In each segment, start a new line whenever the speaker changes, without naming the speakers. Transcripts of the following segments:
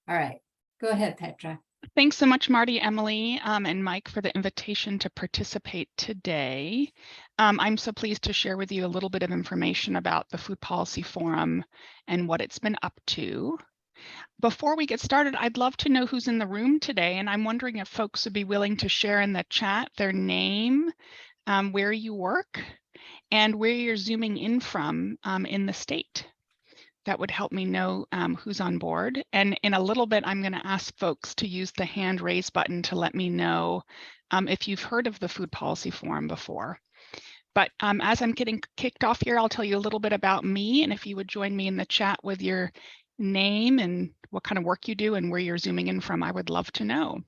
All right, go ahead, Petra.
Thanks so much, Marty, Emily, and Mike for the invitation to participate today. I'm so pleased to share with you a little bit of information about the Food Policy Forum and what it's been up to. Before we get started, I'd love to know who's in the room today, and I'm wondering if folks would be willing to share in the chat their name, where you work, and where you're zooming in from in the state. That would help me know who's on board. And in a little bit, I'm going to ask folks to use the hand raise button to let me know if you've heard of the Food Policy Forum before. But as I'm getting kicked off here, I'll tell you a little bit about me. And if you would join me in the chat with your name and what kind of work you do and where you're zooming in from, I would love to know.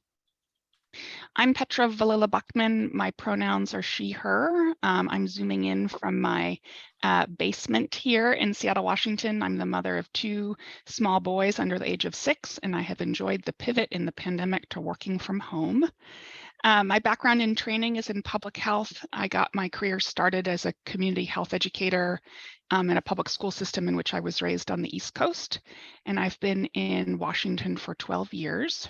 I'm Petra Vallila-Buchman. My pronouns are she, her. I'm zooming in from my basement here in Seattle, Washington. I'm the mother of 2 small boys under the age of 6, and I have enjoyed the pivot in the pandemic to working from home. My background in training is in public health. I got my career started as a community health educator in a public school system in which I was raised on the East Coast, and I've been in Washington for 12 years.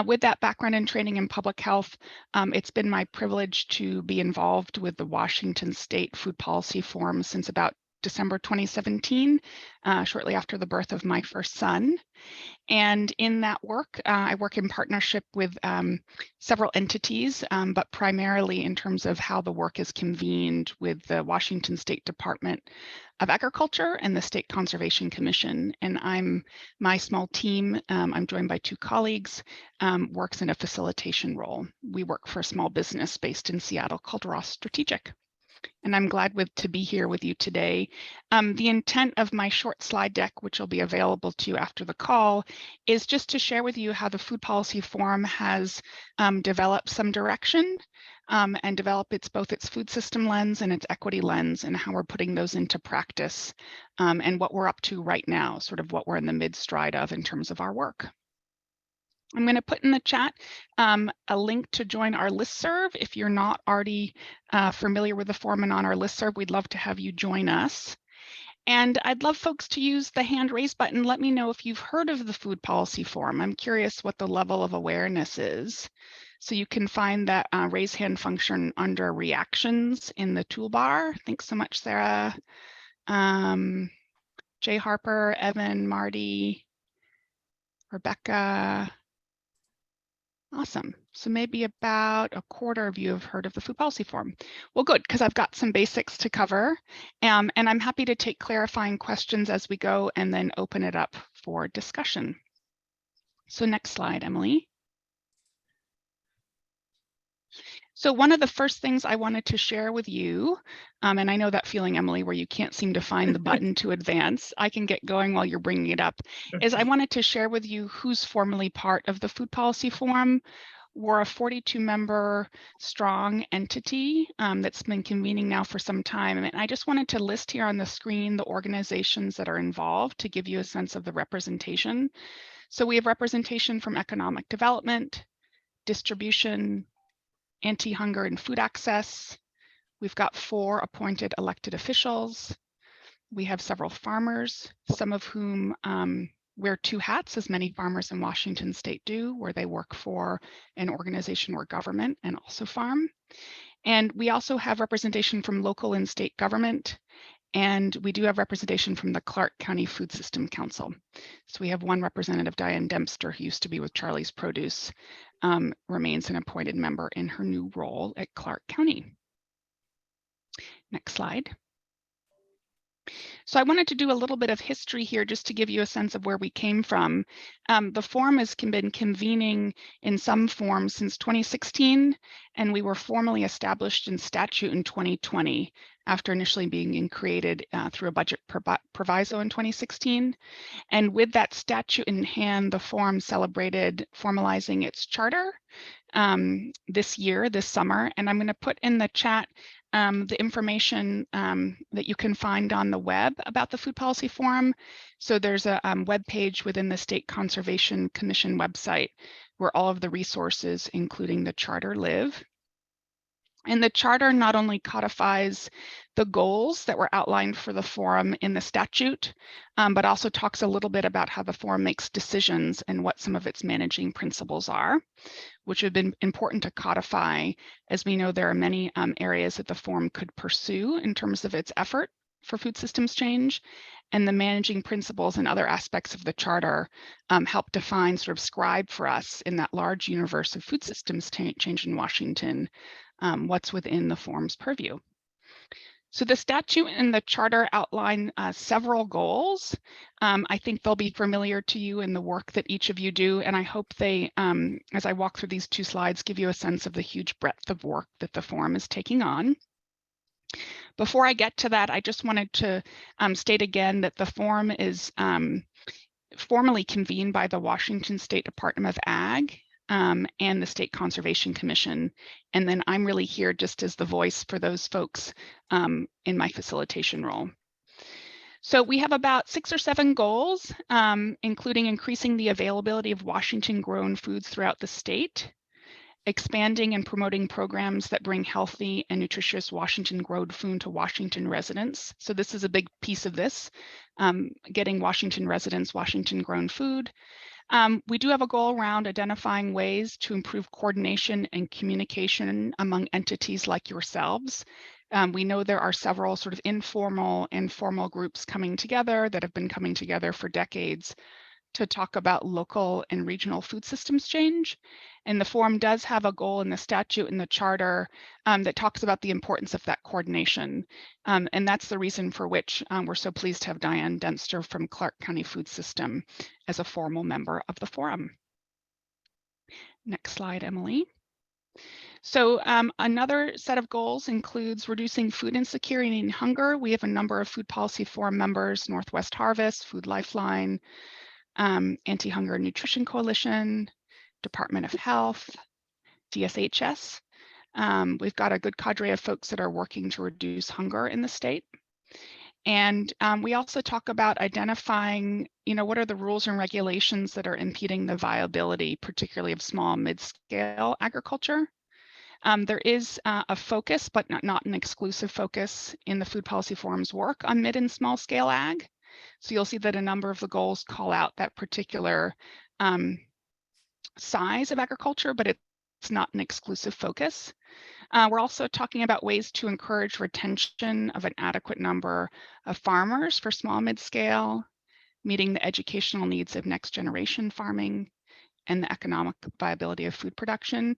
With that background and training in public health, it's been my privilege to be involved with the Washington State Food Policy Forum since about December 2017, shortly after the birth of my first son. And in that work, I work in partnership with several entities, but primarily in terms of how the work is convened with the Washington State Department of Agriculture and the State Conservation Commission. And my small team, I'm joined by 2 colleagues, works in a facilitation role. We work for a small business based in Seattle called Ross Strategic. And I'm glad to be here with you today. The intent of my short slide deck, which will be available to you after the call, is just to share with you how the Food Policy Forum has developed some direction and developed both its food system lens and its equity lens, and how we're putting those into practice and what we're up to right now, sort of what we're in the mid-stride of in terms of our work. I'm going to put in the chat a link to join our listserv. If you're not already familiar with the forum and on our listserv, we'd love to have you join us. And I'd love folks to use the hand raise button. Let me know if you've heard of the Food Policy Forum. I'm curious what the level of awareness is. So you can find that raise hand function under reactions in the toolbar. Thanks so much, Sarah. Jay Harper, Evan, Marty, Rebecca. Awesome. So maybe about a quarter of you have heard of the Food Policy Forum. Well, good, because I've got some basics to cover, and I'm happy to take clarifying questions as we go and then open it up for discussion. So next slide, Emily. So one of the first things I wanted to share with you, and I know that feeling, Emily, where you can't seem to find the button to advance, I can get going while you're bringing it up, is I wanted to share with you who's formally part of the Food Policy Forum. We're a 42-member strong entity that's been convening now for some time. And I just wanted to list here on the screen the organizations that are involved to give you a sense of the representation. So we have representation from economic development, distribution, anti-hunger and food access. We've got 4 appointed elected officials. We have several farmers, some of whom wear 2 hats, as many farmers in Washington State do, where they work for an organization or government and also farm. And we also have representation from local and state government, and we do have representation from the Clark County Food System Council. So we have one representative, Diane Dempster, who used to be with Charlie's Produce, remains an appointed member in her new role at Clark County. Next slide. So I wanted to do a little bit of history here just to give you a sense of where we came from. The forum has been convening in some form since 2016, and we were formally established in statute in 2020 after initially being created through a budget proviso in 2016. And with that statute in hand, the forum celebrated formalizing its charter this summer. And I'm going to put in the chat the information that you can find on the web about the Food Policy Forum. So there's a web page within the State Conservation Commission website where all of the resources, including the charter, live. And the charter not only codifies the goals that were outlined for the forum in the statute, but also talks a little bit about how the forum makes decisions and what some of its managing principles are, which have been important to codify, as we know there are many areas that the forum could pursue in terms of its effort for food systems change, and the managing principles and other aspects of the charter help define, sort of scribe for us in that large universe of food systems change in Washington, what's within the forum's purview. So the statute and the charter outline several goals. I think they'll be familiar to you in the work that each of you do, and I hope they, as I walk through these two slides, give you a sense of the huge breadth of work that the forum is taking on. Before I get to that, I just wanted to state again that the forum is formally convened by the Washington State Department of Ag and the State Conservation Commission. And then I'm really here just as the voice for those folks in my facilitation role. So we have about 6 or 7 goals, including increasing the availability of Washington grown foods throughout the state, expanding and promoting programs that bring healthy and nutritious Washington grown food to Washington residents. So this is a big piece of this, getting Washington residents Washington grown food. We do have a goal around identifying ways to improve coordination and communication among entities like yourselves. We know there are several sort of informal and formal groups coming together that have been coming together for decades to talk about local and regional food systems change. And the forum does have a goal in the statute and the charter that talks about the importance of that coordination. And that's the reason for which we're so pleased to have Diane Denster from Clark County Food System as a formal member of the forum. Next slide, Emily. So another set of goals includes reducing food insecurity and hunger. We have a number of food policy forum members: Northwest Harvest, Food Lifeline, Anti-Hunger and Nutrition Coalition, Department of Health, DSHS. We've got a good cadre of folks that are working to reduce hunger in the state. And we also talk about identifying, what are the rules and regulations that are impeding the viability, particularly of small mid-scale agriculture. There is a focus, but not an exclusive focus in the Food Policy Forum's work on mid and small scale ag. So you'll see that a number of the goals call out that particular size of agriculture, but it's not an exclusive focus. We're also talking about ways to encourage retention of an adequate number of farmers for small mid-scale, meeting the educational needs of next generation farming, and the economic viability of food production.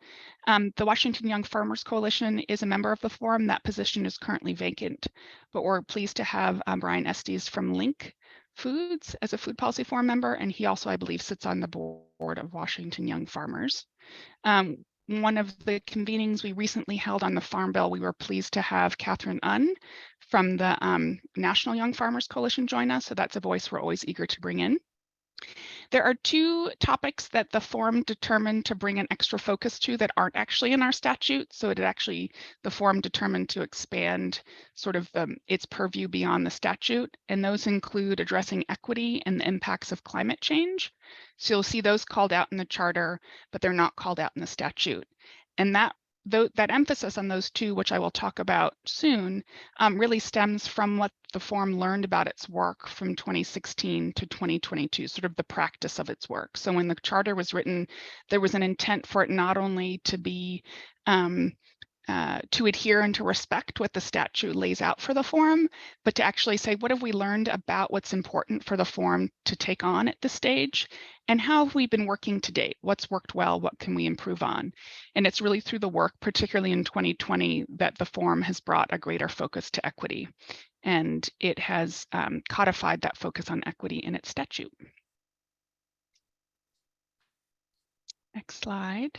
The Washington Young Farmers Coalition is a member of the forum. That position is currently vacant, but we're pleased to have Brian Estes from Link Foods as a food policy forum member, and he also, I believe, sits on the board of Washington Young Farmers. One of the convenings we recently held on the Farm Bill, we were pleased to have Catherine Unn from the National Young Farmers Coalition join us, so that's a voice we're always eager to bring in. There are 2 topics that the forum determined to bring an extra focus to that aren't actually in our statute. So the forum determined to expand sort of its purview beyond the statute. And those include addressing equity and the impacts of climate change. So you'll see those called out in the charter, but they're not called out in the statute. And that emphasis on those 2, which I will talk about soon, really stems from what the forum learned about its work from 2016 to 2022, sort of the practice of its work. So when the charter was written, there was an intent for it not only to be to adhere and to respect what the statute lays out for the forum, but to actually say, what have we learned about what's important for the forum to take on at this stage? And how have we been working to date? What's worked well? What can we improve on? And it's really through the work, particularly in 2020, that the forum has brought a greater focus to equity. And it has codified that focus on equity in its statute. Next slide.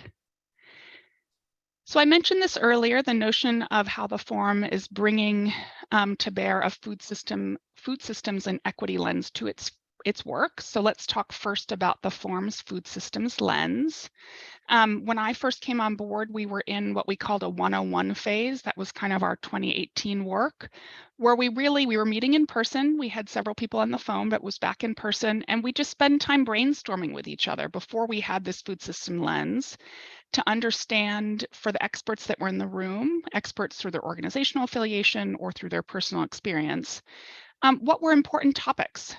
So I mentioned this earlier, the notion of how the forum is bringing to bear a food systems and equity lens to its its work. So let's talk first about the forum's food systems lens. When I first came on board, we were in what we called a 101 phase. That was kind of our 2018 work, where we were meeting in person. We had several people on the phone, but it was back in person. And we just spent time brainstorming with each other before we had this food system lens to understand, for the experts that were in the room, experts through their organizational affiliation or through their personal experience, what were important topics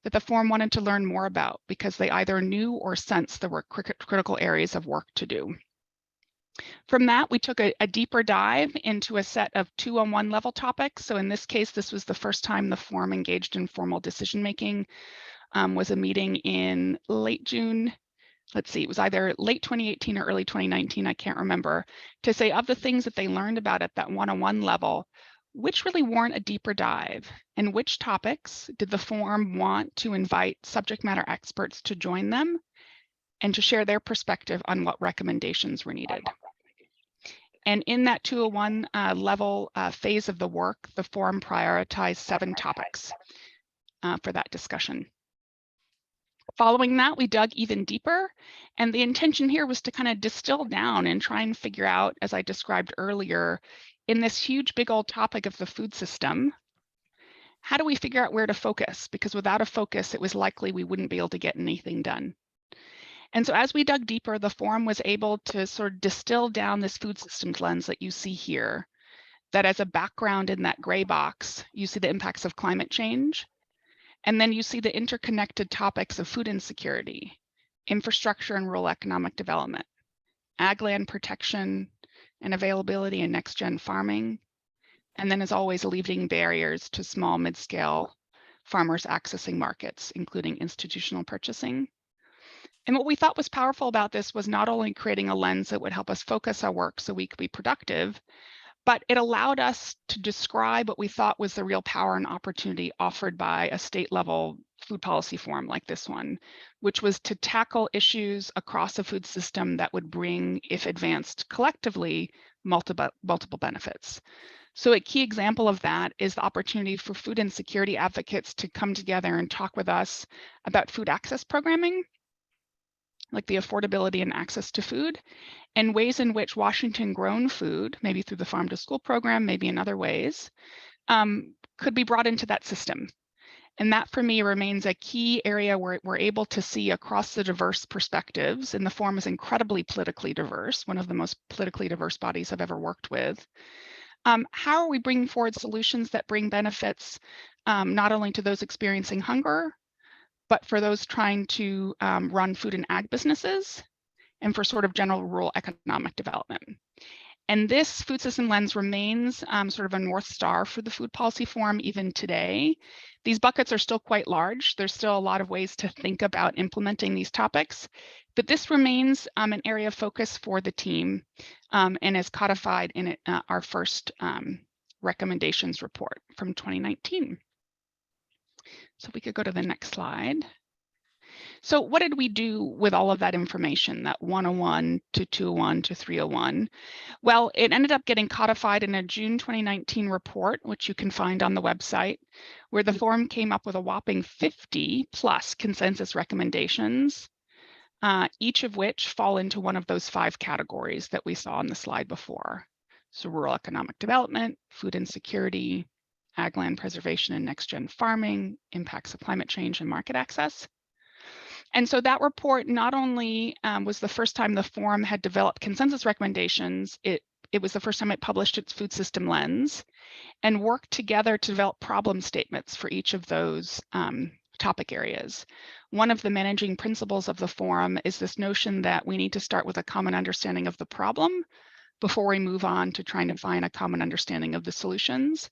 that the forum wanted to learn more about because they either knew or sensed there were critical areas of work to do. From that, we took a deeper dive into a set of 2-on-1 level topics. So in this case, this was the first time the forum engaged in formal decision-making, was a meeting in late June. Let's see, it was either late 2018 or early 2019, I can't remember, to say of the things that they learned about at that 1-on-1 level, which really warrant a deeper dive, and which topics did the forum want to invite subject matter experts to join them and to share their perspective on what recommendations were needed. And in that 201 level phase of the work, the forum prioritized 7 topics for that discussion. Following that, we dug even deeper, and the intention here was to kind of distill down and try and figure out, as I described earlier, in this huge big old topic of the food system, how do we figure out where to focus? Because without a focus, it was likely we wouldn't be able to get anything done. And so as we dug deeper, the forum was able to sort of distill down this food systems lens that you see here, that as a background in that gray box, you see the impacts of climate change. And then you see the interconnected topics of food insecurity, infrastructure and rural economic development, ag land protection and availability in next-gen farming, and then as always, alleviating barriers to small mid-scale farmers accessing markets, including institutional purchasing. And what we thought was powerful about this was not only creating a lens that would help us focus our work so we could be productive, but it allowed us to describe what we thought was the real power and opportunity offered by a state level food policy forum like this one, which was to tackle issues across a food system that would bring, if advanced collectively, multiple benefits. So a key example of that is the opportunity for food insecurity advocates to come together and talk with us about food access programming, like the affordability and access to food, and ways in which Washington grown food, maybe through the Farm to School program, maybe in other ways, could be brought into that system. And that for me remains a key area where we're able to see across the diverse perspectives, and the forum is incredibly politically diverse, one of the most politically diverse bodies I've ever worked with. How are we bringing forward solutions that bring benefits not only to those experiencing hunger, but for those trying to run food and ag businesses, and for sort of general rural economic development. And this food system lens remains sort of a North Star for the Food Policy Forum even today. These buckets are still quite large. There's still a lot of ways to think about implementing these topics, but this remains an area of focus for the team and is codified in our first recommendations report from 2019. So if we could go to the next slide. So what did we do with all of that information, that 101 to 201 to 301? Well, it ended up getting codified in a June 2019 report, which you can find on the website, where the forum came up with a whopping 50 plus consensus recommendations, each of which fall into one of those 5 categories that we saw on the slide before. So rural economic development, food insecurity, ag land preservation and next-gen farming, impacts of climate change and market access. And so that report not only was the first time the forum had developed consensus recommendations, it was the first time it published its food system lens and worked together to develop problem statements for each of those topic areas. One of the managing principles of the forum is this notion that we need to start with a common understanding of the problem before we move on to trying to find a common understanding of the solutions.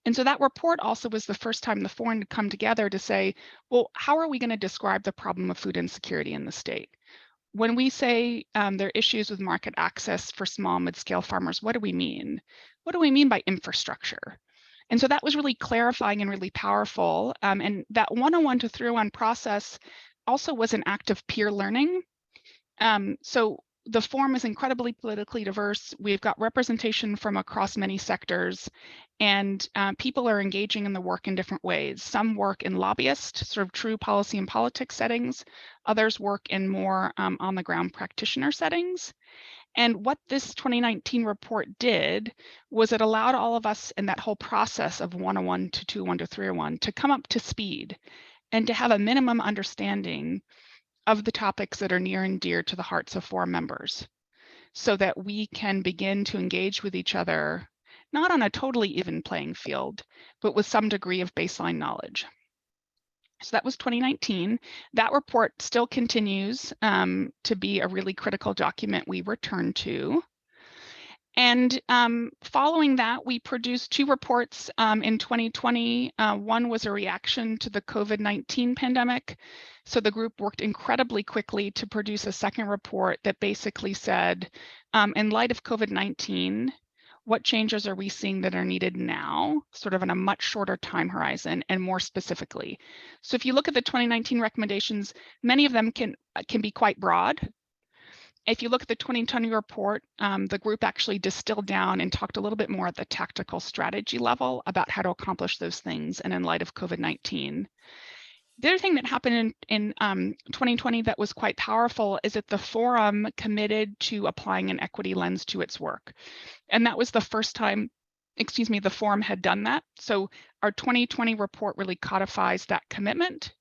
And so that report also was the first time the forum had come together to say, well, how are we going to describe the problem of food insecurity in the state? When we say there are issues with market access for small mid-scale farmers, what do we mean? What do we mean by infrastructure? And so that was really clarifying and really powerful. And that 101 to 301 process also was an act of peer learning. So the forum is incredibly politically diverse. We've got representation from across many sectors, and people are engaging in the work in different ways. Some work in lobbyist, sort of true policy and politics settings. Others work in more on-the-ground practitioner settings. And what this 2019 report did was it allowed all of us in that whole process of 101 to 201 to 301 to come up to speed and to have a minimum understanding of the topics that are near and dear to the hearts of forum members, so that we can begin to engage with each other, not on a totally even playing field, but with some degree of baseline knowledge. So that was 2019. That report still continues to be a really critical document we return to. And following that, we produced 2 reports in 2020. One was a reaction to the COVID-19 pandemic. So the group worked incredibly quickly to produce a second report that basically said, in light of COVID-19, what changes are we seeing that are needed now, sort of in a much shorter time horizon and more specifically. So if you look at the 2019 recommendations, many of them can be quite broad. If you look at the 2020 report, the group actually distilled down and talked a little bit more at the tactical strategy level about how to accomplish those things and in light of COVID-19. The other thing that happened in 2020 that was quite powerful is that the forum committed to applying an equity lens to its work. And that was the first time, the forum had done that. So our 2020 report really codifies that commitment.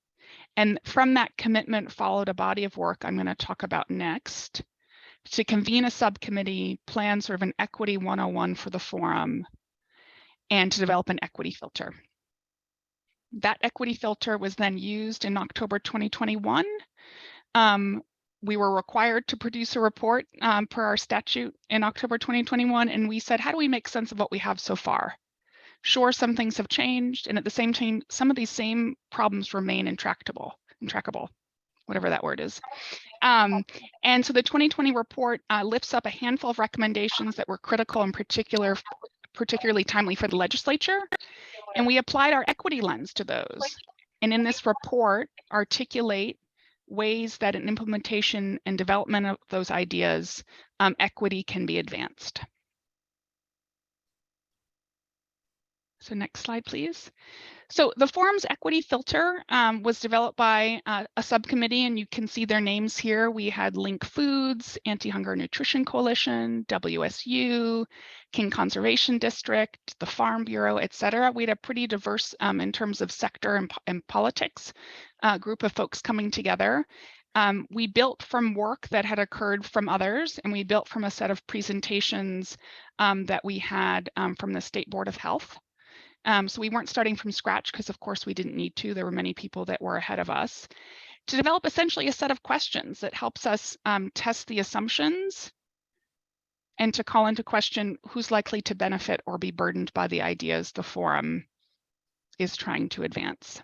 And from that commitment followed a body of work I'm going to talk about next, to convene a subcommittee, plan sort of an equity 101 for the forum, and to develop an equity filter. That equity filter was then used in October 2021. We were required to produce a report per our statute in October 2021, and we said, how do we make sense of what we have so far? Sure, some things have changed, and at the same time, some of these same problems remain intractable, whatever that word is. And so the 2020 report lifts up a handful of recommendations that were critical and particularly timely for the legislature. And we applied our equity lens to those. And in this report, articulate ways that in implementation and development of those ideas, equity can be advanced. So next slide, please. So the forum's equity filter was developed by a subcommittee, and you can see their names here. We had Link Foods, Anti-Hunger Nutrition Coalition, WSU, King Conservation District, the Farm Bureau, et cetera. We had a pretty diverse, in terms of sector and politics, group of folks coming together. We built from work that had occurred from others, and we built from a set of presentations that we had from the State Board of Health. So we weren't starting from scratch because, of course, we didn't need to. There were many people that were ahead of us. To develop essentially a set of questions that helps us test the assumptions and to call into question who's likely to benefit or be burdened by the ideas the forum is trying to advance.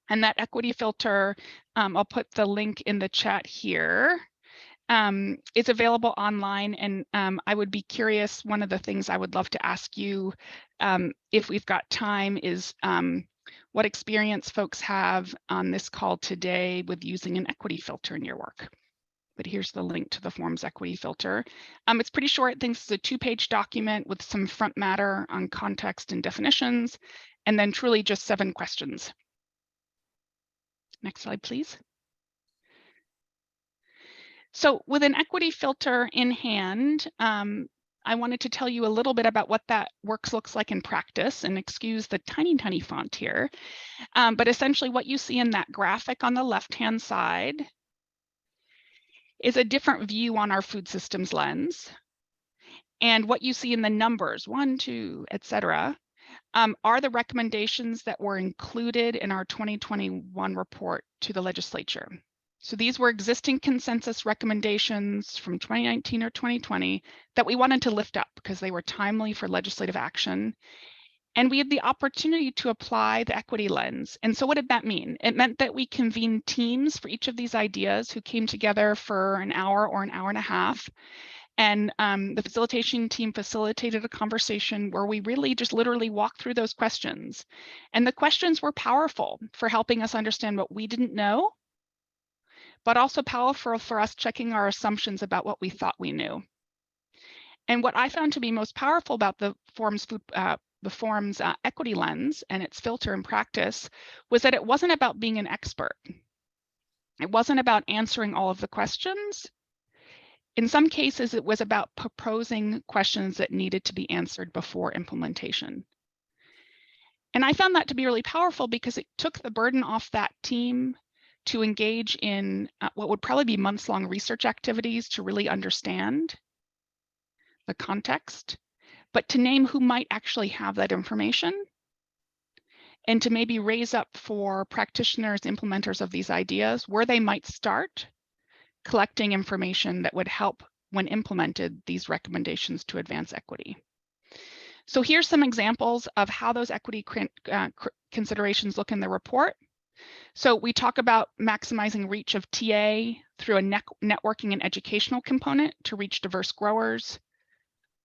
And that equity filter, I'll put the link in the chat here. It's available online, and I would be curious, one of the things I would love to ask you, if we've got time, is what experience folks have on this call today with using an equity filter in your work. But here's the link to the forum's equity filter. It's pretty short. I think this is a 2-page document with some front matter on context and definitions, and then truly just 7 questions. Next slide, please. So with an equity filter in hand, I wanted to tell you a little bit about what that looks like in practice, and excuse the tiny, tiny font here. But essentially what you see in that graphic on the left-hand side is a different view on our food systems lens. And what you see in the numbers, 1, 2, et cetera, are the recommendations that were included in our 2021 report to the legislature. So these were existing consensus recommendations from 2019 or 2020 that we wanted to lift up because they were timely for legislative action. And we had the opportunity to apply the equity lens. And so what did that mean? It meant that we convened teams for each of these ideas who came together for an hour or an hour and a half. And the facilitation team facilitated a conversation where we really just literally walked through those questions. And the questions were powerful for helping us understand what we didn't know, but also powerful for us checking our assumptions about what we thought we knew. And what I found to be most powerful about the forum's equity lens and its filter in practice was that it wasn't about being an expert. It wasn't about answering all of the questions. In some cases, it was about proposing questions that needed to be answered before implementation. And I found that to be really powerful because it took the burden off that team to engage in what would probably be months-long research activities to really understand the context, but to name who might actually have that information and to maybe raise up for practitioners, implementers of these ideas, where they might start collecting information that would help when implemented these recommendations to advance equity. So here's some examples of how those equity considerations look in the report. So we talk about maximizing reach of TA through a networking and educational component to reach diverse growers.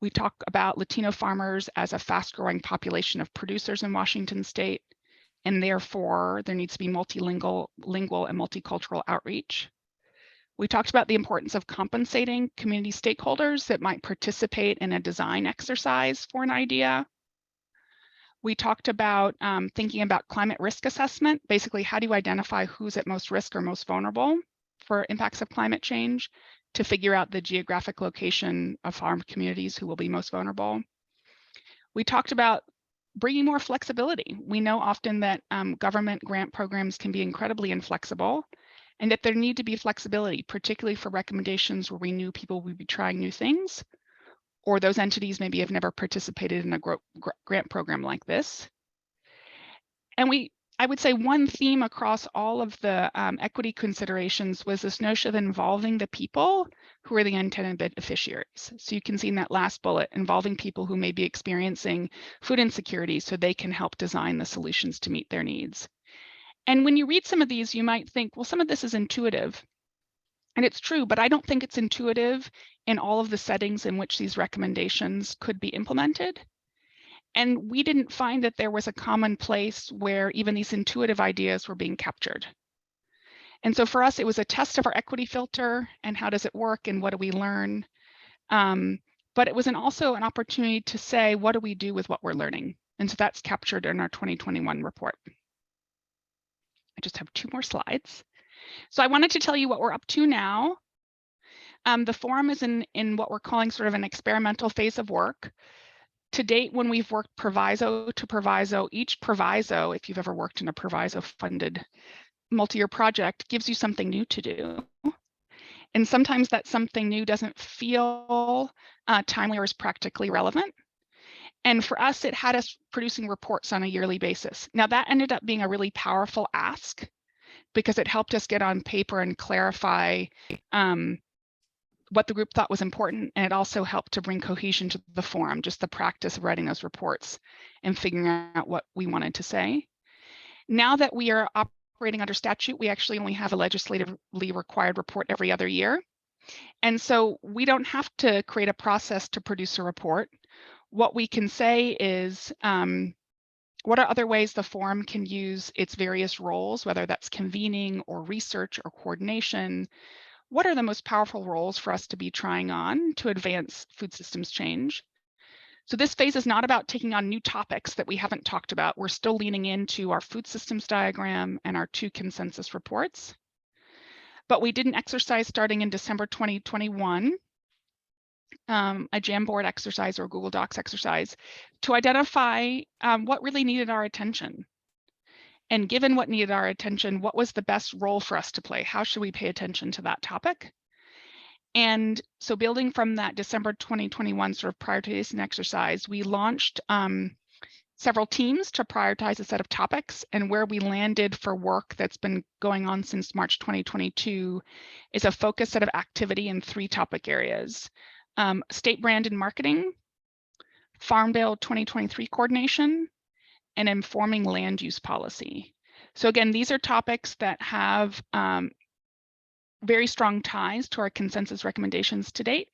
We talk about Latino farmers as a fast-growing population of producers in Washington state, and therefore there needs to be multilingual and multicultural outreach. We talked about the importance of compensating community stakeholders that might participate in a design exercise for an idea. We talked about thinking about climate risk assessment. Basically, how do you identify who's at most risk or most vulnerable for impacts of climate change to figure out the geographic location of farm communities who will be most vulnerable. We talked about bringing more flexibility. We know often that government grant programs can be incredibly inflexible, and that there need to be flexibility, particularly for recommendations where we knew people would be trying new things, or those entities maybe have never participated in a grant program like this. And I would say one theme across all of the equity considerations was this notion of involving the people who are the intended beneficiaries. So you can see in that last bullet, involving people who may be experiencing food insecurity so they can help design the solutions to meet their needs. And when you read some of these, you might think, well, some of this is intuitive. And it's true, but I don't think it's intuitive in all of the settings in which these recommendations could be implemented. And we didn't find that there was a common place where even these intuitive ideas were being captured. And so for us, it was a test of our equity filter and how does it work and what do we learn? But it was also an opportunity to say, what do we do with what we're learning? And so that's captured in our 2021 report. I just have 2 more slides. So I wanted to tell you what we're up to now. The forum is in what we're calling sort of an experimental phase of work. To date, when we've worked proviso to proviso, each proviso, if you've ever worked in a proviso-funded multi-year project, gives you something new to do. And sometimes that something new doesn't feel timely or is practically relevant. And for us, it had us producing reports on a yearly basis. Now that ended up being a really powerful ask because it helped us get on paper and clarify what the group thought was important, and it also helped to bring cohesion to the forum, just the practice of writing those reports and figuring out what we wanted to say. Now that we are operating under statute, we actually only have a legislatively required report every other year. And so we don't have to create a process to produce a report. What we can say is, what are other ways the forum can use its various roles, whether that's convening or research or coordination? What are the most powerful roles for us to be trying on to advance food systems change? So this phase is not about taking on new topics that we haven't talked about. We're still leaning into our food systems diagram and our 2 consensus reports. But we did an exercise starting in December 2021, a Jamboard exercise or Google Docs exercise to identify what really needed our attention. And given what needed our attention, what was the best role for us to play? How should we pay attention to that topic? And so building from that December 2021 sort of prioritization exercise, we launched several teams to prioritize a set of topics, and where we landed for work that's been going on since March 2022 is a focused set of activity in 3 topic areas: state brand and marketing, Farm Bill 2023 coordination, and informing land use policy. So again, these are topics that have very strong ties to our consensus recommendations to date,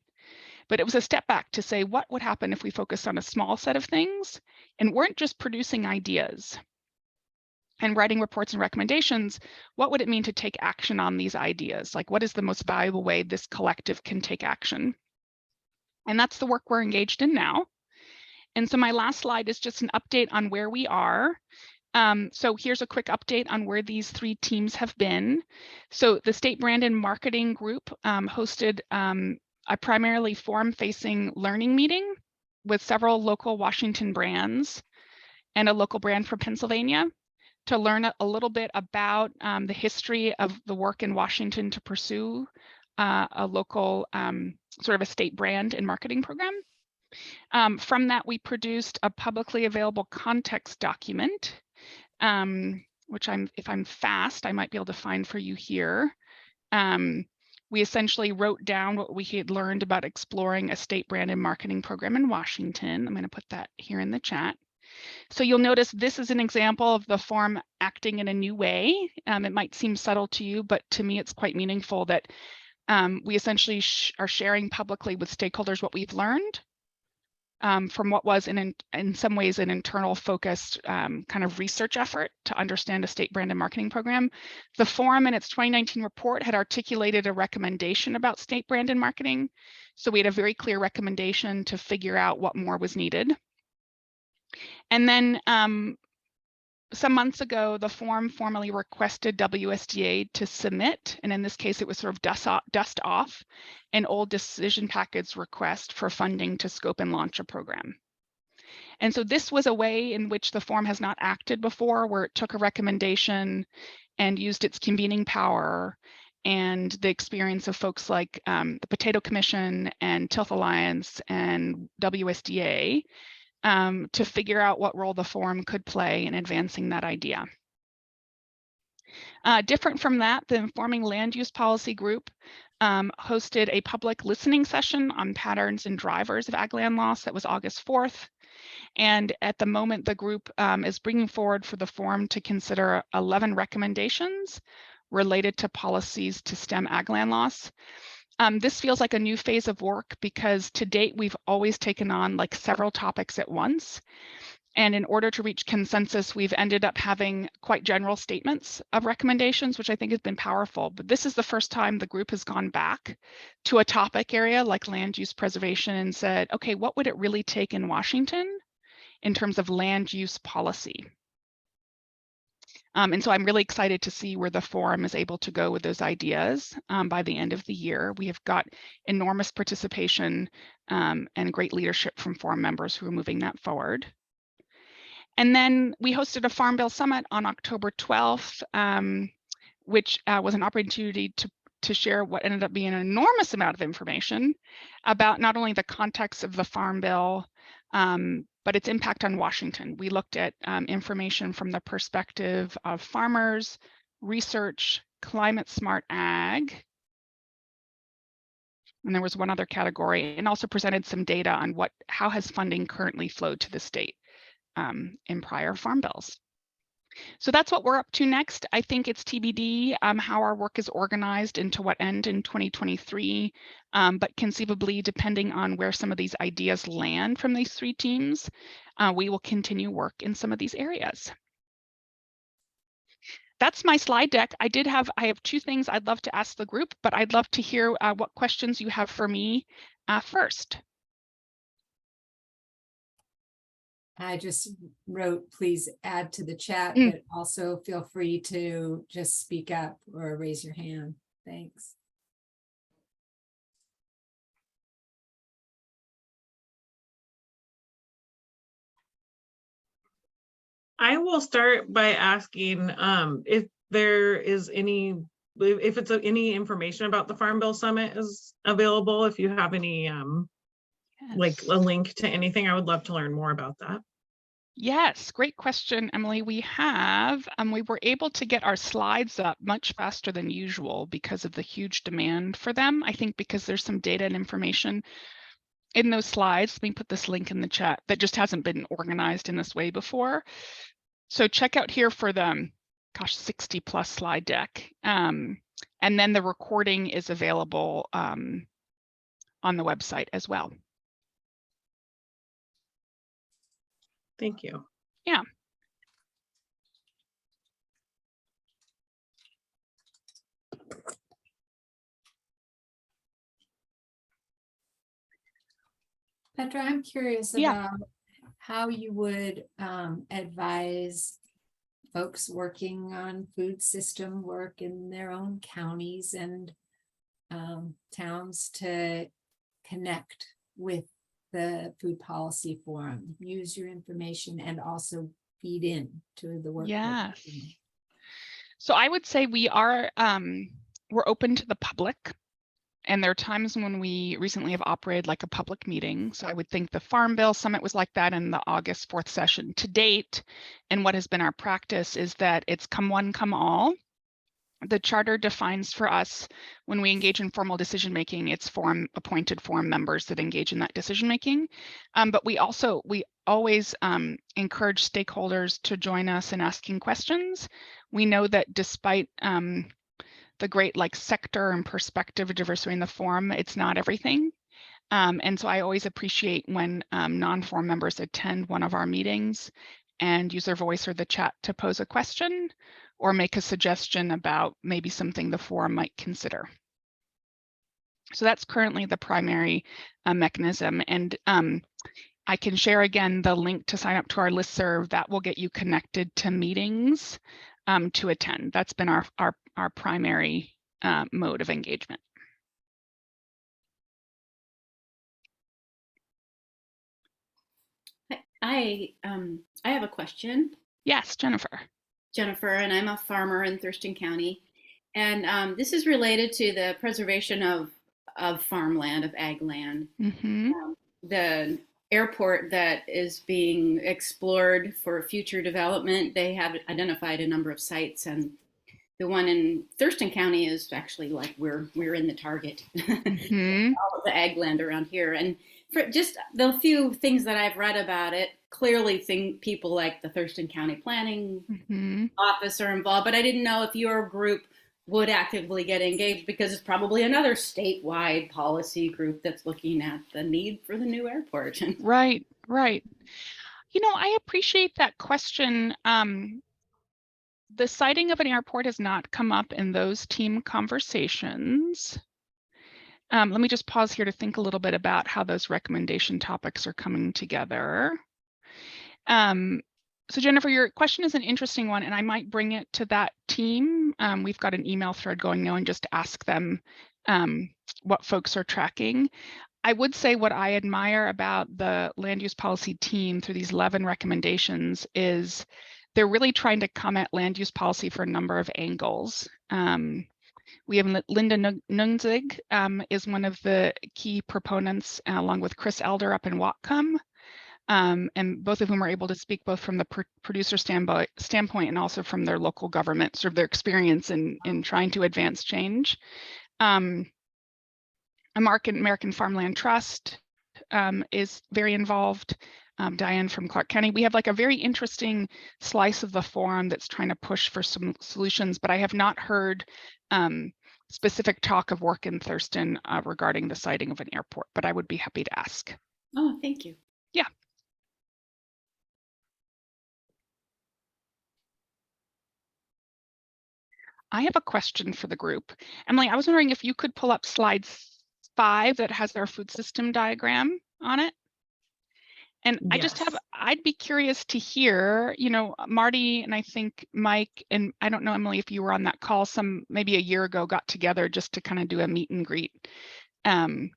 but it was a step back to say what would happen if we focused on a small set of things and weren't just producing ideas. and writing reports and recommendations, what would it mean to take action on these ideas? Like, what is the most valuable way this collective can take action? And that's the work we're engaged in now. And so my last slide is just an update on where we are. So here's a quick update on where these 3 teams have been. So the State Brand and Marketing Group hosted a primarily forum-facing learning meeting with several local Washington brands and a local brand from Pennsylvania to learn a little bit about the history of the work in Washington to pursue a local sort of a state brand and marketing program. From that, we produced a publicly available context document, which if I'm fast, I might be able to find for you here. We essentially wrote down what we had learned about exploring a state brand and marketing program in Washington. I'm going to put that here in the chat. So you'll notice this is an example of the forum acting in a new way. It might seem subtle to you, but to me, it's quite meaningful that we essentially are sharing publicly with stakeholders what we've learned from what was in some ways an internal focused kind of research effort to understand a state brand and marketing program. The forum in its 2019 report had articulated a recommendation about state brand and marketing. So we had a very clear recommendation to figure out what more was needed. And then some months ago, the forum formally requested WSDA to submit, and in this case, it was sort of dust off an old decision package request for funding to scope and launch a program. And so this was a way in which the forum has not acted before, where it took a recommendation and used its convening power and the experience of folks like the Potato Commission and Tilth Alliance and WSDA to figure out what role the forum could play in advancing that idea. Different from that, the Informing Land Use Policy Group hosted a public listening session on patterns and drivers of ag land loss. That was August 4th. And at the moment, the group is bringing forward for the forum to consider 11 recommendations related to policies to stem ag land loss. This feels like a new phase of work because to date, we've always taken on like several topics at once. And in order to reach consensus, we've ended up having quite general statements of recommendations, which I think has been powerful. But this is the first time the group has gone back to a topic area like land use preservation and said, okay, what would it really take in Washington in terms of land use policy? And so I'm really excited to see where the forum is able to go with those ideas by the end of the year. We have got enormous participation and great leadership from forum members who are moving that forward. And then we hosted a Farm Bill Summit on October 12th, which was an opportunity to share what ended up being an enormous amount of information about not only the context of the Farm Bill, but its impact on Washington. We looked at information from the perspective of farmers, research, climate smart ag, and there was one other category, and also presented some data on how has funding currently flowed to the state in prior farm bills. So that's what we're up to next. I think it's TBD how our work is organized and to what end in 2023, but conceivably, depending on where some of these ideas land from these 3 teams, we will continue work in some of these areas. That's my slide deck. I have 2 things I'd love to ask the group, but I'd love to hear what questions you have for me first.
I just wrote, please add to the chat, but also feel free to just speak up or raise your hand. Thanks.
I will start by asking if there is any information about the Farm Bill Summit is available. If you have any yes. Like a link to anything, I would love to learn more about that.
Yes, great question, Emily. We were able to get our slides up much faster than usual because of the huge demand for them. I think because there's some data and information in those slides. Let me put this link in the chat that just hasn't been organized in this way before. So check out here for the, 60+ slide deck. And then the recording is available on the website as well.
Thank you.
Yeah.
Petra, I'm curious
Yeah.
about how you would advise folks working on food system work in their own counties and towns to connect with the food policy forum, use your information and also feed in to the work.
Yes. So I would say we are, we're open to the public. And there are times when we recently have operated like a public meeting. So I would think the Farm Bill Summit was like that in the August 4th session to date. And what has been our practice is that it's come one, come all. The charter defines for us when we engage in formal decision making, it's appointed forum members that engage in that decision making. But we always encourage stakeholders to join us in asking questions. We know that despite the great sector and perspective of diversity in the forum, it's not everything. And so I always appreciate when non-forum members attend one of our meetings and use their voice or the chat to pose a question or make a suggestion about maybe something the forum might consider. So that's currently the primary mechanism. And I can share again the link to sign up to our listserv that will get you connected to meetings to attend. That's been our primary mode of engagement.
I have a question.
Yes, Jennifer.
Jennifer, and I'm a farmer in Thurston County. And this is related to the preservation of farmland, of ag land.
Mm-hmm.
The airport that is being explored for future development, they have identified a number of sites, and the one in Thurston County is actually like we're in the target.
Mm-hmm.
All of the ag land around here. And for just the few things that I've read about it, clearly people like the Thurston County Planning
Mm-hmm.
Office are involved, but I didn't know if your group would actively get engaged because it's probably another statewide policy group that's looking at the need for the new airport.
Right, right. I appreciate that question. The siting of an airport has not come up in those team conversations. Let me just pause here to think a little bit about how those recommendation topics are coming together. So Jennifer, your question is an interesting one, and I might bring it to that team. We've got an email thread going now and just ask them what folks are tracking. I would say what I admire about the land use policy team through these 11 recommendations is they're really trying to come at land use policy for a number of angles. We have Linda Nunzig is one of the key proponents, along with Chris Elder up in Whatcom. And both of whom are able to speak both from the producer standpoint and also from their local government, sort of their experience in trying to advance change. American Farmland Trust is very involved. Diane from Clark County. We have a very interesting slice of the forum that's trying to push for some solutions, but I have not heard specific talk of work in Thurston regarding the siting of an airport, but I would be happy to ask.
Oh, thank you.
Yeah. I have a question for the group. Emily, I was wondering if you could pull up slide 5 that has our food system diagram on it. And
Yes.
I'd be curious to hear, Marty and I think Mike, and I don't know, Emily, if you were on that call maybe a year ago, got together just to kind of do a meet and greet. And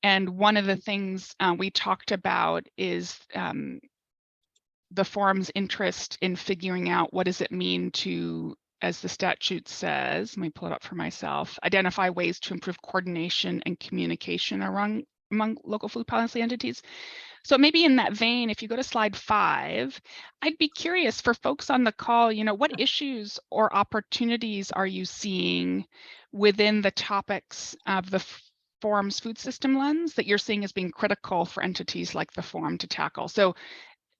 one of the things we talked about is the forum's interest in figuring out what does it mean to, as the statute says, let me pull it up for myself, identify ways to improve coordination and communication among local food policy entities. So maybe in that vein, if you go to slide 5, I'd be curious for folks on the call, what issues or opportunities are you seeing within the topics of the forum's food system lens that you're seeing as being critical for entities like the forum to tackle? So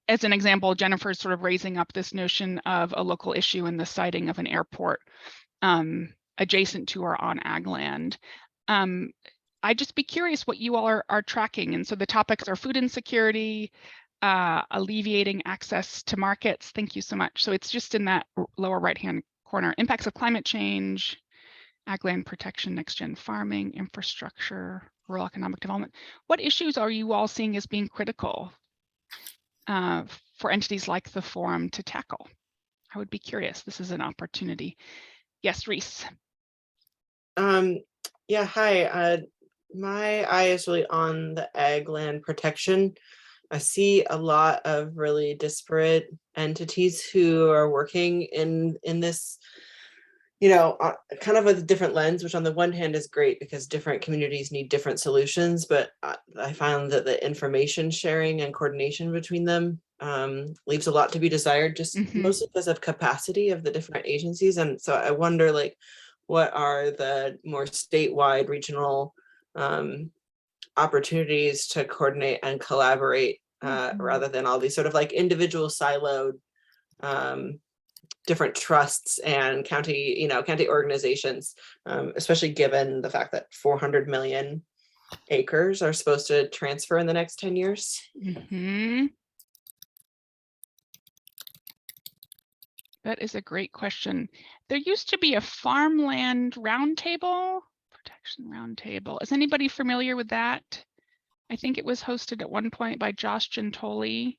as an example, Jennifer's sort of raising up this notion of a local issue in the siting of an airport adjacent to or on ag land. I'd just be curious what you all are tracking. And so the topics are food insecurity, alleviating access to markets. Thank you so much. So it's just in that lower right-hand corner. Impacts of climate change, ag land protection, next-gen farming, infrastructure, rural economic development. What issues are you all seeing as being critical for entities like the forum to tackle? I would be curious. This is an opportunity. Yes, Reese.
Yeah, hi. My eye is really on the ag land protection. I see a lot of really disparate entities who are working in this, kind of with a different lens, which on the one hand is great because different communities need different solutions, but I found that the information sharing and coordination between them leaves a lot to be desired, just mostly because of capacity of the different agencies. And so I wonder, like, what are the more statewide, regional opportunities to coordinate and collaborate rather than all these sort of like individual siloed different trusts and county organizations, especially given the fact that 400 million acres are supposed to transfer in the next 10 years.
That is a great question. There used to be a farmland roundtable, protection roundtable. Is anybody familiar with that? I think it was hosted at one point by Josh Gentoli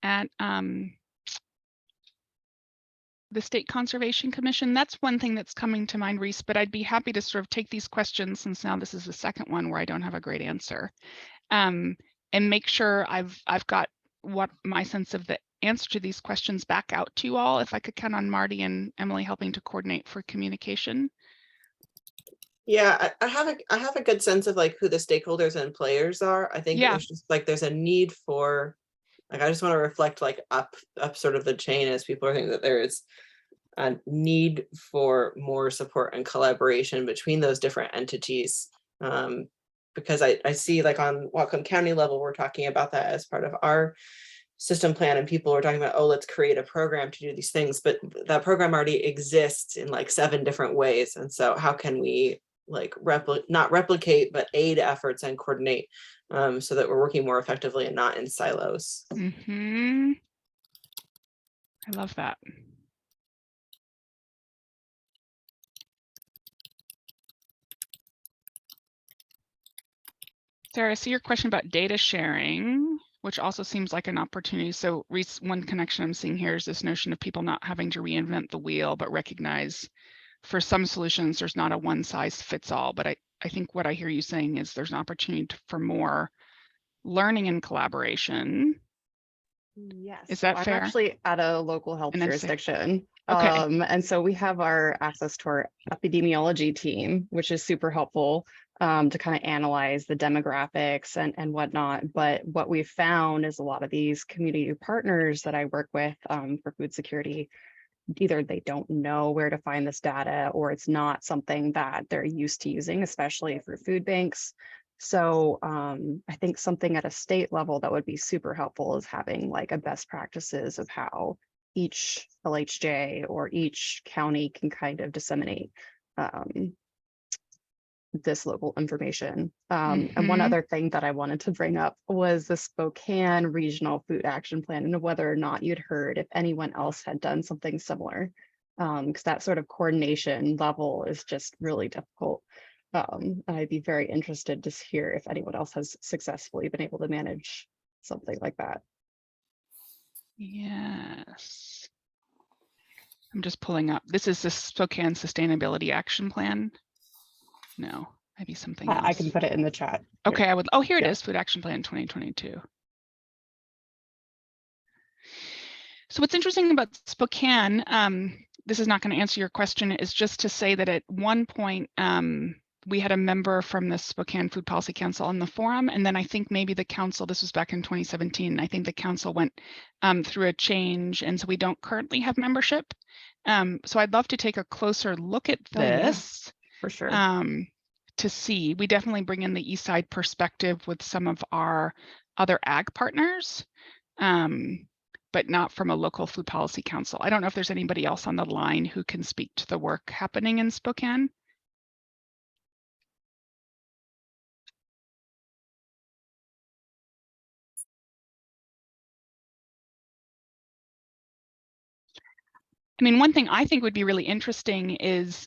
at the State Conservation Commission. That's one thing that's coming to mind, Reese, but I'd be happy to sort of take these questions, since now this is the second one where I don't have a great answer, and make sure I've got what my sense of the answer to these questions back out to you all. If I could count on Marty and Emily helping to coordinate for communication.
Yeah, I have a good sense of like who the stakeholders and players are. I think there's just like there's a need for, like, I just want to reflect like up sort of the chain as people are thinking that there is a need for more support and collaboration between those different entities. Because I see, like, on Whatcom County level, we're talking about that as part of our system plan, and people are talking about, oh, let's create a program to do these things, but that program already exists in like 7 different ways. And so how can we like not replicate, but aid efforts and coordinate so that we're working more effectively and not in silos?
I love that. Sarah, I see your question about data sharing, which also seems like an opportunity. So Reese, one connection I'm seeing here is this notion of people not having to reinvent the wheel, but recognize for some solutions, there's not a one size fits all. But I think what I hear you saying is there's an opportunity for more learning and collaboration.
Yes.
Is that fair?
I'm actually at a local health jurisdiction.
Okay.
And so we have our access to our epidemiology team, which is super helpful to kind of analyze the demographics and whatnot. But what we've found is a lot of these community partners that I work with for food security, either they don't know where to find this data, or it's not something that they're used to using, especially for food banks. So I think something at a state level that would be super helpful is having like a best practices of how each LHJ or each county can kind of disseminate this local information. And one other thing that I wanted to bring up was the Spokane Regional Food Action Plan, and whether or not you'd heard if anyone else had done something similar, because that sort of coordination level is just really difficult. And I'd be very interested to hear if anyone else has successfully been able to manage something like that.
Yes. I'm just pulling up. This is the Spokane Sustainability Action Plan. No, maybe something else.
I can put it in the chat.
Okay, I would. Oh, here it is. Food Action Plan 2022. So what's interesting about Spokane, this is not going to answer your question, is just to say that at one point, we had a member from the Spokane Food Policy Council on the forum, and then I think maybe the council, this was back in 2017, I think the council went through a change, and so we don't currently have membership. So I'd love to take a closer look at this.
Yeah, for sure.
To see, we definitely bring in the East Side perspective with some of our other ag partners, but not from a local food policy council. I don't know if there's anybody else on the line who can speak to the work happening in Spokane. I mean, one thing I think would be really interesting is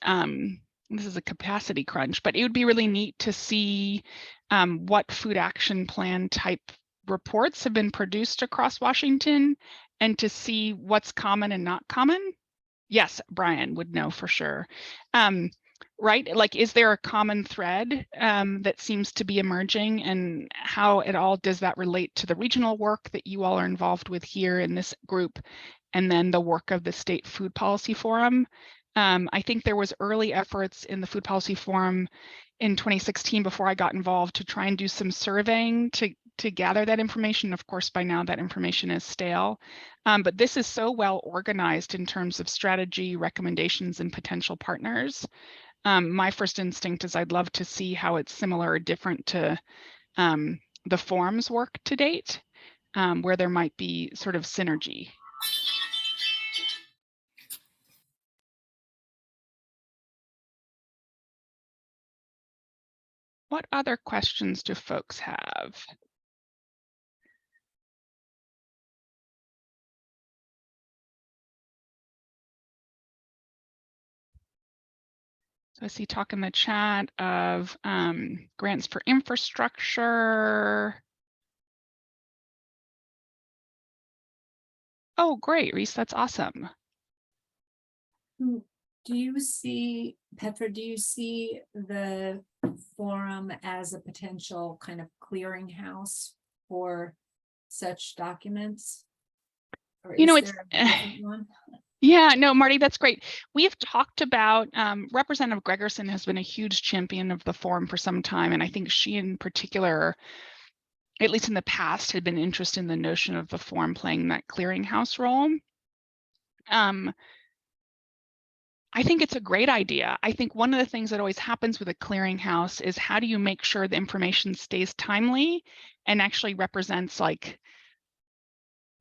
this is a capacity crunch, but it would be really neat to see what food action plan type reports have been produced across Washington and to see what's common and not common. Yes, Brian would know for sure. Right? Like, is there a common thread that seems to be emerging, and how at all does that relate to the regional work that you all are involved with here in this group, and then the work of the State Food Policy Forum? I think there was early efforts in the Food Policy Forum in 2016 before I got involved to try and do some surveying to gather that information. Of course, by now that information is stale, but this is so well organized in terms of strategy, recommendations, and potential partners. My first instinct is I'd love to see how it's similar or different to the forum's work to date, where there might be sort of synergy. What other questions do folks have? So I see talk in the chat of grants for infrastructure. Oh, great, Reese, that's awesome.
Do you see, Petra, do you see the forum as a potential kind of clearinghouse for such documents? Or
you know,
is
it's
there a different one?
Yeah, no, Marty, that's great. We've talked about, Representative Gregerson has been a huge champion of the forum for some time, and I think she in particular, at least in the past, had been interested in the notion of the forum playing that clearinghouse role. I think it's a great idea. I think one of the things that always happens with a clearinghouse is how do you make sure the information stays timely and actually represents like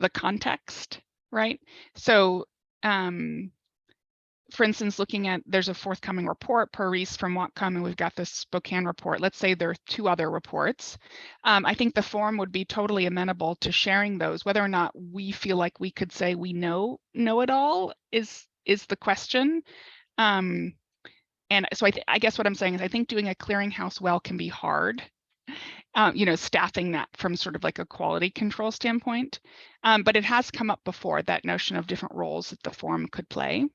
the context, right? So, for instance, looking at, there's a forthcoming report per Reese from Whatcom, and we've got this Spokane report. Let's say there are 2 other reports. I think the forum would be totally amenable to sharing those. Whether or not we feel like we could say we know it all is the question. And so I guess what I'm saying is I think doing a clearinghouse well can be hard. You know, staffing that from sort of like a quality control standpoint. But it has come up before, that notion of different roles that the forum could play.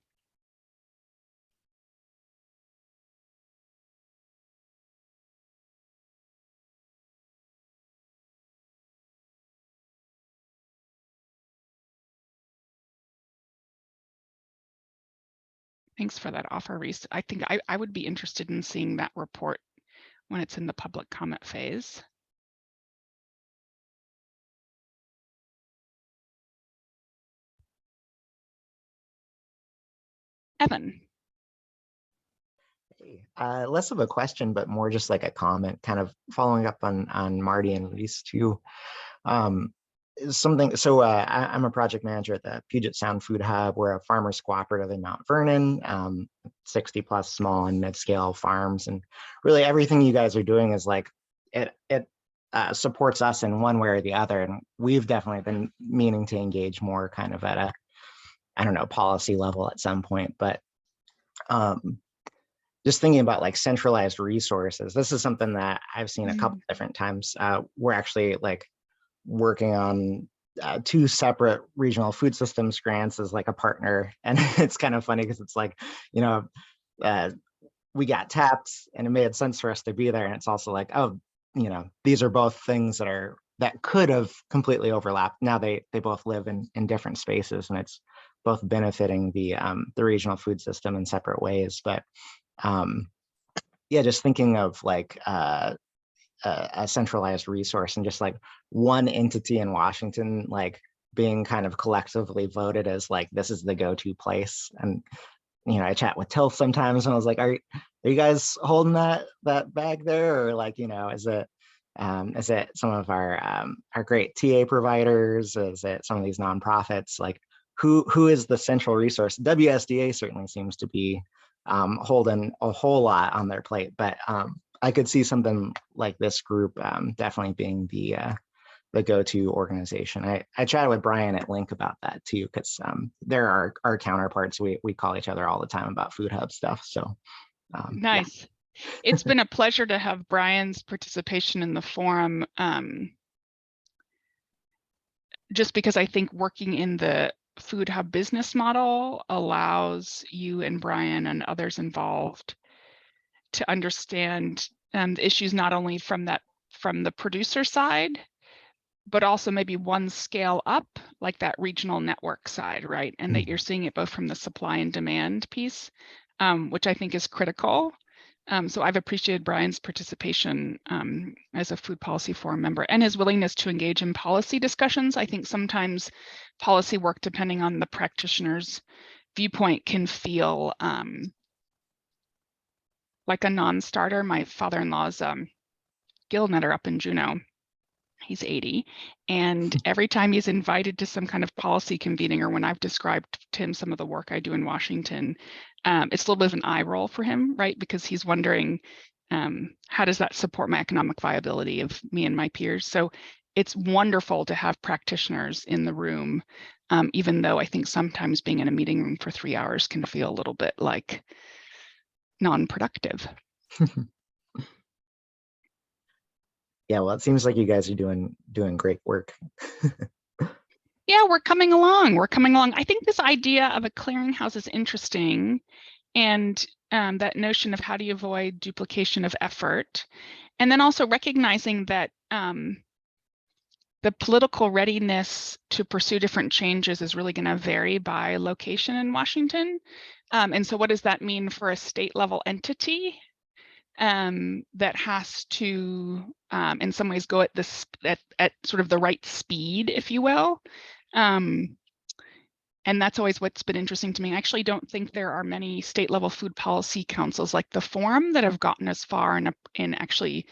Thanks for that offer, Reese. I think I would be interested in seeing that report when it's in the public comment phase. Evan.
Less of a question, but more just like a comment, kind of following up on Marty and Reese too. Something, so I'm a project manager at the Puget Sound Food Hub. We're a farmers cooperative in Mount Vernon, 60 plus small and mid-scale farms. And really everything you guys are doing is like, it supports us in one way or the other. And we've definitely been meaning to engage more kind of at a, I don't know, policy level at some point, but just thinking about like centralized resources, this is something that I've seen a couple different times. We're actually like working on 2 separate regional food systems grants as like a partner. And it's kind of funny because it's like, you know, we got tapped and it made sense for us to be there. And it's also like, oh, you know, these are both things that could have completely overlapped. Now they both live in different spaces, and it's both benefiting the regional food system in separate ways. But yeah, just thinking of like a centralized resource and just like one entity in Washington, like being kind of collectively voted as like, this is the go-to place. And, you know, I chat with Tilth sometimes and I was like, are you guys holding that bag there? Or like, you know, is it some of our great TA providers? Is it some of these nonprofits? Like who is the central resource? WSDA certainly seems to be holding a whole lot on their plate, but I could see something like this group definitely being the go-to organization. I chatted with Brian at Link about that too, because they're our counterparts. We call each other all the time about food hub stuff. So
Nice. It's been a pleasure to have Brian's participation in the forum, just because I think working in the Food Hub business model allows you and Brian and others involved to understand the issues not only from the producer side, but also maybe one scale up, like that regional network side, right? And that you're seeing it both from the supply and demand piece, which I think is critical. So I've appreciated Brian's participation as a Food Policy Forum member and his willingness to engage in policy discussions. I think sometimes policy work, depending on the practitioner's viewpoint, can feel like a non-starter. My father-in-law's guild netter up in Juneau. He's 80, and every time he's invited to some kind of policy convening, or when I've described to him some of the work I do in Washington, it's a little bit of an eye roll for him, right? Because he's wondering, how does that support my economic viability of me and my peers? So it's wonderful to have practitioners in the room, even though I think sometimes being in a meeting room for 3 hours can feel a little bit like non-productive.
Yeah, well, it seems like you guys are doing great work.
Yeah, we're coming along. We're coming along. I think this idea of a clearinghouse is interesting, and that notion of how do you avoid duplication of effort, and then also recognizing that the political readiness to pursue different changes is really going to vary by location in Washington. And so what does that mean for a state level entity that has to, in some ways, go at sort of the right speed, if you will. And that's always what's been interesting to me. I actually don't think there are many state level food policy councils like the Forum that have gotten as far in actually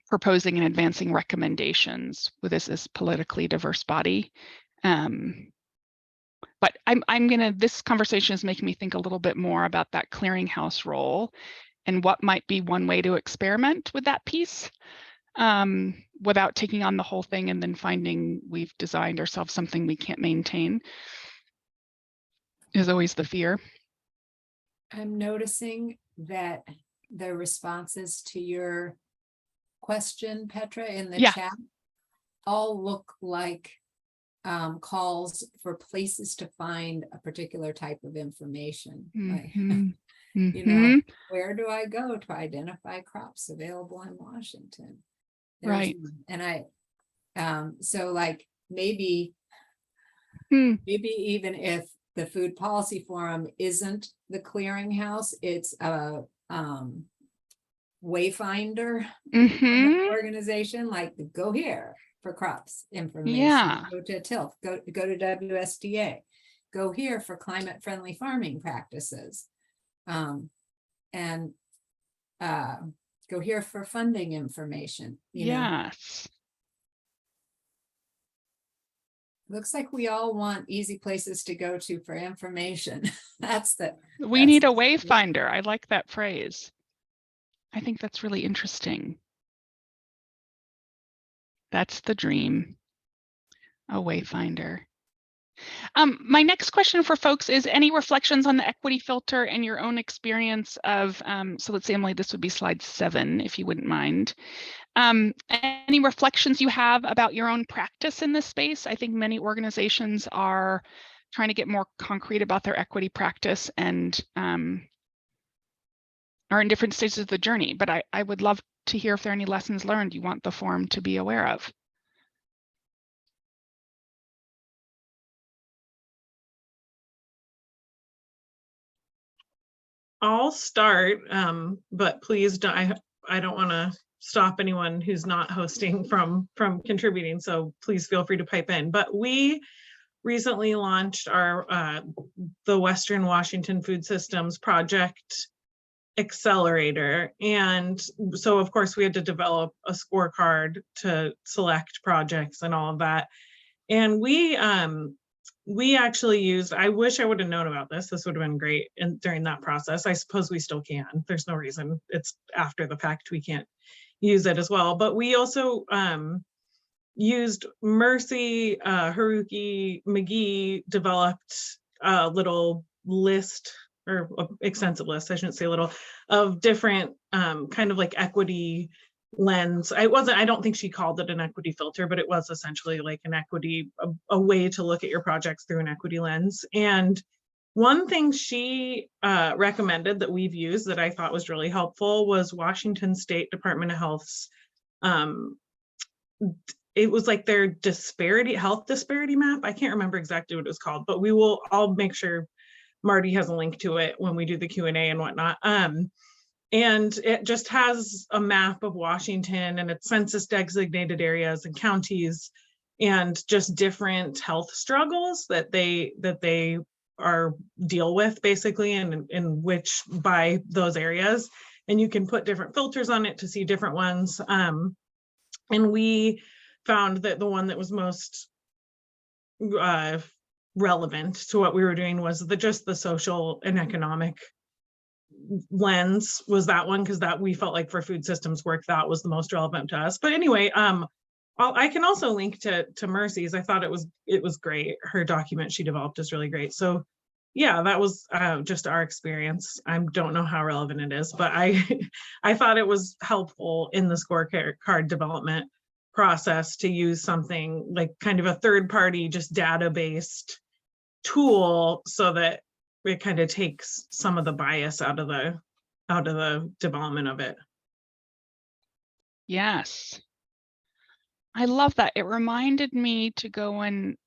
proposing and advancing recommendations with this politically diverse body. But this conversation is making me think a little bit more about that clearinghouse role and what might be one way to experiment with that piece without taking on the whole thing and then finding we've designed ourselves something we can't maintain is always the fear.
I'm noticing that the responses to your question, Petra, in the chat all look like calls for places to find a particular type of information. Like, you know, where do I go to identify crops available in Washington?
Right.
And so like maybe even if the Food Policy Forum isn't the clearinghouse, it's a wayfinder organization, like go here for crops information, go to TILF, go to WSDA, go here for climate friendly farming practices, and go here for funding information. You know? Looks like we all want easy places to go to for information. We
need a wayfinder. I like that phrase. I think that's really interesting. That's the dream, a wayfinder. My next question for folks is any reflections on the equity filter and your own experience of, so let's say, Emily, this would be slide 7, if you wouldn't mind. Any reflections you have about your own practice in this space? I think many organizations are trying to get more concrete about their equity practice and are in different stages of the journey, but I would love to hear if there are any lessons learned you want the forum to be aware of.
I'll start, but please don't, I don't want to stop anyone who's not hosting from contributing, so please feel free to pipe in. But we recently launched our the Western Washington Food Systems Project Accelerator, and so of course we had to develop a scorecard to select projects and all of that. And we actually used, I wish I would have known about this. This would have been great during that process. I suppose we still can. There's no reason. It's after the fact we can't use it as well. But we also used Mercy, Haruki, McGee developed a little list or extensive list, I shouldn't say little, of different kind of like equity lens. I don't think she called it an equity filter, but it was essentially like an equity, a way to look at your projects through an equity lens. And one thing she recommended that we've used that I thought was really helpful was Washington State Department of Health's, it was like their health disparity map. I can't remember exactly what it was called, but I'll make sure Marty has a link to it when we do the Q&A and whatnot. And it just has a map of Washington and its census designated areas and counties and just different health struggles that they deal with basically, and in which by those areas. And you can put different filters on it to see different ones. And we found that the one that was most relevant to what we were doing was just the social and economic lens was that one, because that we felt like for food systems work that was the most relevant to us. But anyway, I can also link to Mercy's. I thought it was great. Her document she developed is really great. So yeah, that was just our experience. I don't know how relevant it is, but I thought it was helpful in the scorecard development process to use something like kind of a third-party, just data-based tool, so that it kind of takes some of the bias out of the development of it.
Yes. I love that. It reminded me to go and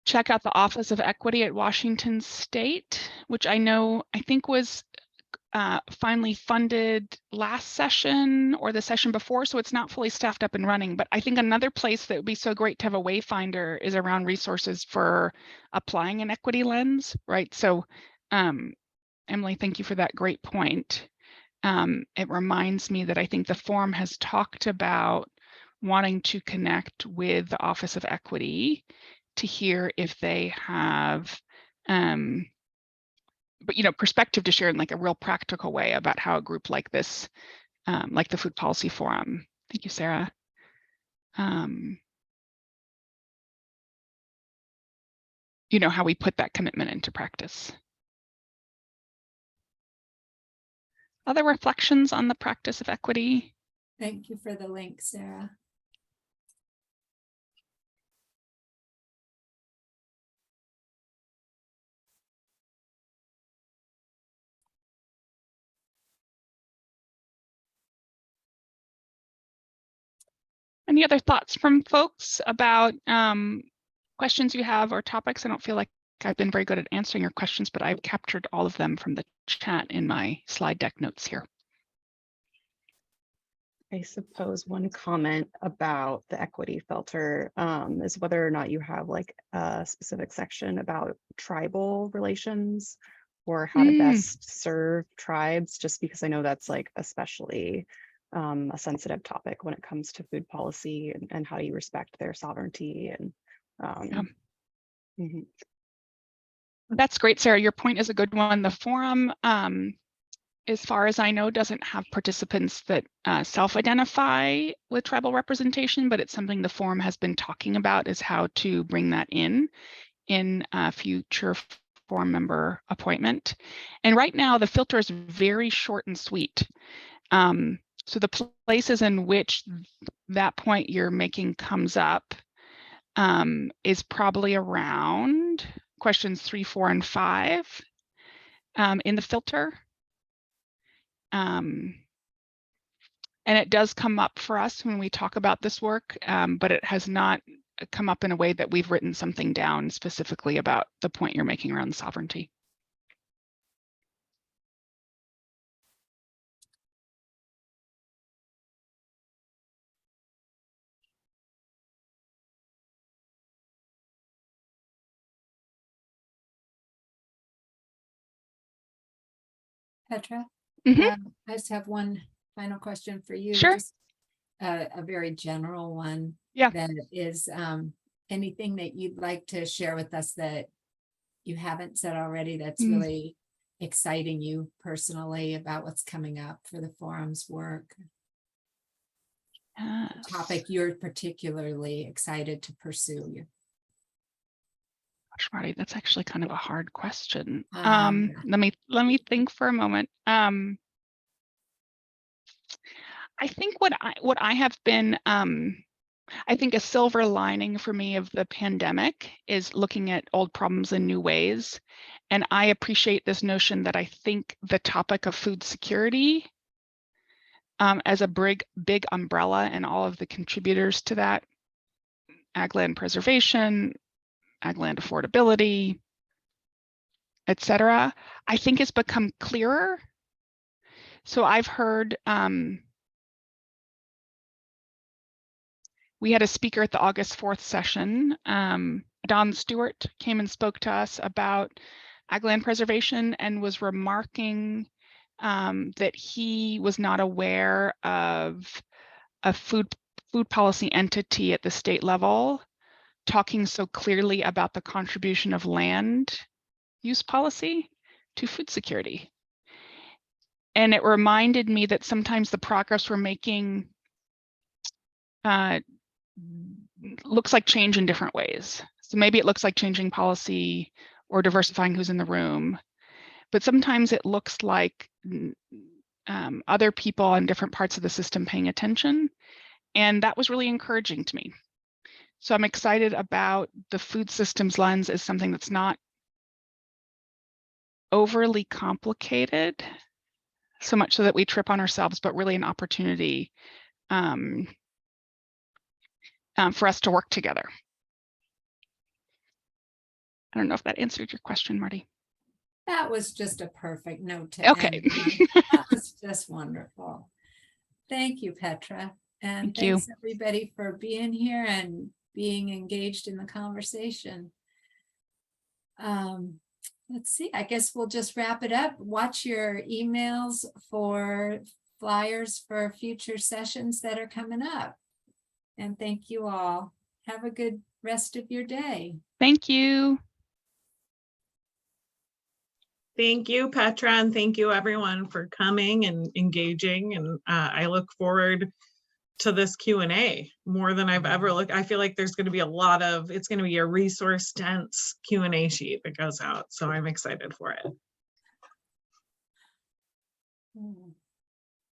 check out the Office of Equity at Washington State, which I think was finally funded last session or the session before, so it's not fully staffed up and running. But I think another place that would be so great to have a wayfinder is around resources for applying an equity lens, right? So Emily, thank you for that great point. It reminds me that I think the forum has talked about wanting to connect with the Office of Equity to hear if they have but perspective to share in like a real practical way about how a group like this, like the Food Policy Forum. Thank you, Sarah. How we put that commitment into practice. Other reflections on the practice of equity?
Thank you for the link, Sarah.
Any other thoughts from folks about questions you have or topics? I don't feel like I've been very good at answering your questions, but I've captured all of them from the chat in my slide deck notes here.
I suppose one comment about the equity filter is whether or not you have like a specific section about tribal relations or how to best serve tribes, just because I know that's like especially a sensitive topic when it comes to food policy and how you respect their sovereignty. And
That's great, Sarah. Your point is a good one. The forum, as far as I know, doesn't have participants that self-identify with tribal representation, but it's something the forum has been talking about, is how to bring that in future forum member appointment. And right now the filter is very short and sweet. So the places in which that point you're making comes up is probably around questions 3, 4, and 5 in the filter. And it does come up for us when we talk about this work, but it has not come up in a way that we've written something down specifically about the point you're making around sovereignty.
Petra,
Mhm.
I just have one final question for you.
Sure.
Just a very general one.
Yeah.
That is anything that you'd like to share with us that you haven't said already that's really exciting you personally about what's coming up for the forum's work?
Yes.
Topic you're particularly excited to pursue.
Gosh, Marty, that's actually kind of a hard question.
Yeah.
Let me think for a moment. I think what I have been, I think a silver lining for me of the pandemic is looking at old problems in new ways. And I appreciate this notion that I think the topic of food security as a big umbrella and all of the contributors to that, ag land preservation, ag land affordability, etc., I think has become clearer. So I've heard, we had a speaker at the August 4th session. Don Stewart came and spoke to us about ag land preservation and was remarking that he was not aware of a food policy entity at the state level talking so clearly about the contribution of land use policy to food security. And it reminded me that sometimes the progress we're making looks like change in different ways. So maybe it looks like changing policy or diversifying who's in the room, but sometimes it looks like other people on different parts of the system paying attention. And that was really encouraging to me. So I'm excited about the food systems lens as something that's not overly complicated, so much so that we trip on ourselves, but really an opportunity for us to work together. I don't know if that answered your question, Marty.
That was just a perfect note to
Okay.
end on. That was just wonderful. Thank you, Petra. And
Thank you.
thanks everybody for being here and being engaged in the conversation. Let's see, I guess we'll just wrap it up. Watch your emails for flyers for future sessions that are coming up. And thank you all. Have a good rest of your day.
Thank you.
Thank you, Petra, and thank you everyone for coming and engaging. And I look forward to this Q&A more than I've ever looked. I feel like there's going to be a lot of, it's going to be a resource dense Q&A sheet that goes out. So I'm excited for it.